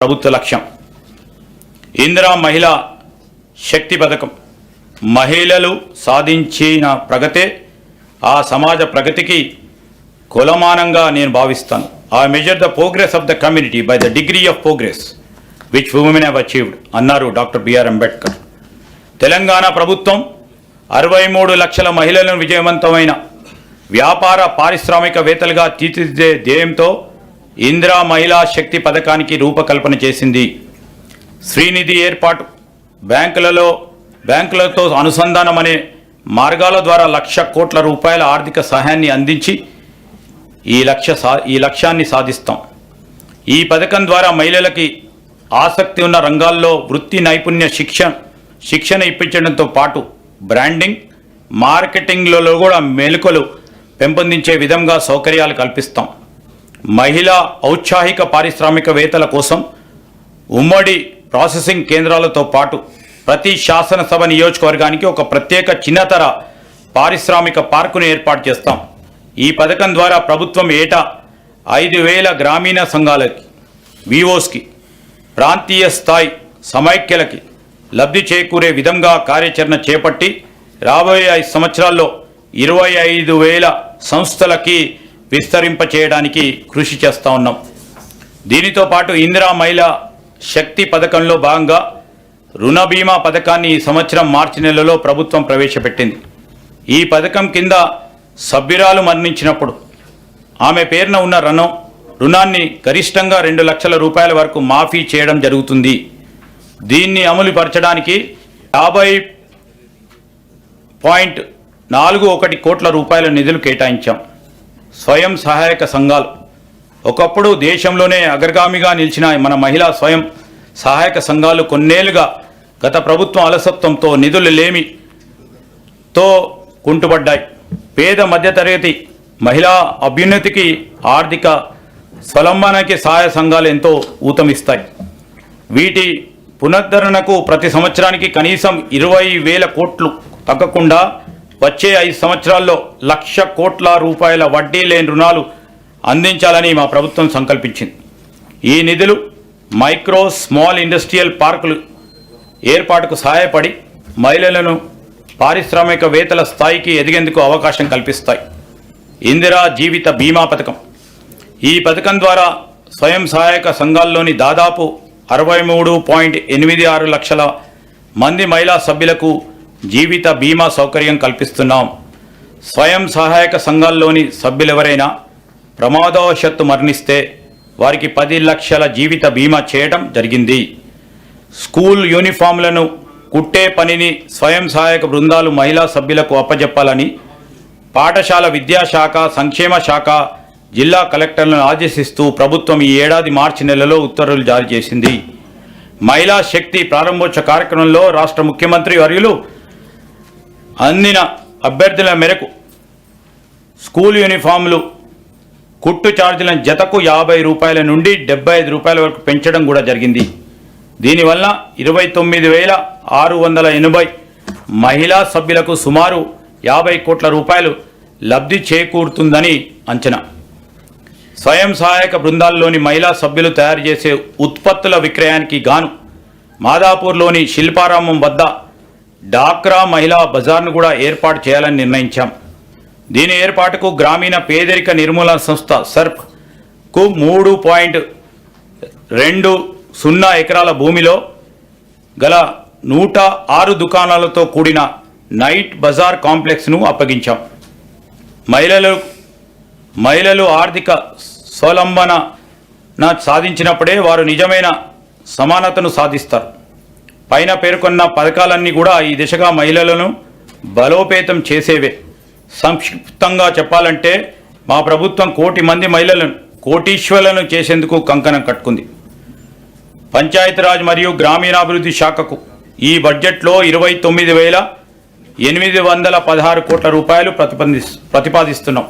ప్రభుత్వ లక్ష్యం. ఇందిరా మహిళా శక్తి పథకం మహిళలు సాధించిన ప్రగతే ఆ సమాజ ప్రగతికి కొలమానంగా నేను భావిస్తాను. I measure the progress of the community by the degree of progress which women have achieved అన్నారు డాక్టర్ బిఆర్ అంబేద్కర్. తెలంగాణ ప్రభుత్వం 63 లక్షల మహిళలను విజయవంతమైన వ్యాపార పారిశ్రామికవేత్తలుగా తీర్చిదిద్దే ధ్యేయంతో ఇందిరా మహిళా శక్తి పథకానికి రూపకల్పన చేసింది. శ్రీనిధి ఏర్పాటు, బ్యాంకులతో అనుసంధానం అనే మార్గాల ద్వారా 1,00,000 కోట్ల రూపాయల ఆర్థిక సహాయాన్ని అందించి ఈ లక్ష్యాన్ని సాధిస్తాం. ఈ పథకం ద్వారా మహిళలకి ఆసక్తి ఉన్న రంగాల్లో వృత్తి నైపుణ్య శిక్షణ ఇప్పించడంతో పాటు బ్రాండింగ్, మార్కెటింగ్లలో కూడా మెలకువలు పెంపొందించే విధంగా సౌకర్యాలు కల్పిస్తాం. మహిళా ఔత్సాహిక పారిశ్రామికవేత్తల కోసం ఉమ్మడి ప్రాసెసింగ్ కేంద్రాలతో పాటు ప్రతి శాసనసభ నియోజకవర్గానికి ఒక ప్రత్యేక చిన్నతర పారిశ్రామిక పార్కును ఏర్పాటు చేస్తాం. ఈ పథకం ద్వారా ప్రభుత్వం ఏటా 5,000 గ్రామీణ సంఘాలకి, వివోస్కి, ప్రాంతీయ స్థాయి సమైక్యలకి లబ్ధి చేకూరే విధంగా కార్యాచరణ చేపట్టి రాబోయే 5 సంవత్సరాల్లో 25,000 సంస్థలకి విస్తరింపచేయడానికి కృషి చేస్తూ ఉన్నాం. దీనితో పాటు ఇందిరా మహిళా శక్తి పథకంలో భాగంగా రుణ బీమా పథకాన్ని ఈ సంవత్సరం మార్చి నెలలో ప్రభుత్వం ప్రవేశపెట్టింది. ఈ పథకం కింద సభ్యురాలు మరణించినప్పుడు ఆమె పేరున ఉన్న రుణాన్ని గరిష్టంగా 2 లక్షల రూపాయల వరకు మాఫీ చేయడం జరుగుతుంది. దీన్ని అమలుపరచడానికి 50.41 కోట్ల రూపాయల నిధులు కేటాయించాం. స్వయం సహాయక సంఘాలు ఒకప్పుడు దేశంలోనే అగ్రగామిగా నిలిచిన మన మహిళా స్వయం సహాయక సంఘాలు కొన్నేళ్లుగా గత ప్రభుత్వం అలసత్వంతో నిధులు లేమితో కుంటుపడ్డాయి. పేద మధ్యతరగతి మహిళా అభ్యున్నతికి, ఆర్థిక స్వలంబనకి సహాయ సంఘాలు ఎంతో ఊతమిస్తాయి. వీటి పునరుద్ధరణకు ప్రతి సంవత్సరానికి కనీసం 20,000 కోట్లు తగ్గకుండా వచ్చే 5 సంవత్సరాల్లో 1,00,000 కోట్ల రూపాయల వడ్డీ లేని రుణాలు అందించాలని మా ప్రభుత్వం సంకల్పించింది. ఈ నిధులు మైక్రో స్మాల్ ఇండస్ట్రియల్ పార్కులు ఏర్పాటుకు సహాయపడి మహిళలను పారిశ్రామికవేత్తల స్థాయికి ఎదిగేందుకు అవకాశం కల్పిస్తాయి. ఇందిరా జీవిత బీమా పథకం. ఈ పథకం ద్వారా స్వయం సహాయక సంఘాల్లోని దాదాపు 63.86 లక్షల మంది మహిళా సభ్యులకు జీవిత బీమా సౌకర్యం కల్పిస్తున్నాం. స్వయం సహాయక సంఘాల్లోని సభ్యులెవరైనా ప్రమాదవశాత్తు మరణిస్తే వారికి 10 లక్షల జీవిత బీమా చేయడం జరిగింది. స్కూల్ యూనిఫామ్లను కుట్టే పనిని స్వయం సహాయక బృందాలు మహిళా సభ్యులకు అప్పజెప్పాలని పాఠశాల విద్యాశాఖ, సంక్షేమ శాఖ, జిల్లా కలెక్టర్లను ఆదేశిస్తూ ప్రభుత్వం ఈ ఏడాది మార్చి నెలలో ఉత్తర్వులు జారీ చేసింది. మహిళా శక్తి ప్రారంభోత్సవ కార్యక్రమంలో రాష్ట్ర ముఖ్యమంత్రి వర్యులు అందిన అభ్యర్థుల మేరకు స్కూల్ యూనిఫామ్లు కుట్టు ఛార్జీలను జతకు 50 రూపాయల నుండి 75 రూపాయల వరకు పెంచడం కూడా జరిగింది. దీనివల్ల 29,680 మహిళా సభ్యులకు సుమారు 50 కోట్ల రూపాయలు లబ్ధి చేకూరుతుందని అంచనా. స్వయం సహాయక బృందాల్లోని మహిళా సభ్యులు తయారు చేసే ఉత్పత్తుల విక్రయానికి గాను మాదాపూర్లోని శిల్పారామం వద్ద డాక్రా మహిళా బజార్ను కూడా ఏర్పాటు చేయాలని నిర్ణయించాం. దీని ఏర్పాటుకు గ్రామీణ పేదరిక నిర్మూలన సంస్థ సర్ప్కు 3.20 ఎకరాల భూమిలో గల 106 దుకాణాలతో కూడిన నైట్ బజార్ కాంప్లెక్స్ను అప్పగించాం. మహిళలు ఆర్థిక స్వలంబన సాధించినప్పుడే వారు నిజమైన సమానతను సాధిస్తారు. పైన పేర్కొన్న పథకాలన్నీ కూడా ఈ దిశగా మహిళలను బలోపేతం చేసేవే. సంక్షిప్తంగా చెప్పాలంటే మా ప్రభుత్వం 1 కోటి మంది మహిళలను కోటీశ్వరులను చేసేందుకు కంకణం కట్టుకుంది. పంచాయతీరాజ్ మరియు గ్రామీణాభివృద్ధి శాఖకు ఈ బడ్జెట్లో 29,816 కోట్ల రూపాయలు ప్రతిపాదిస్తున్నాం.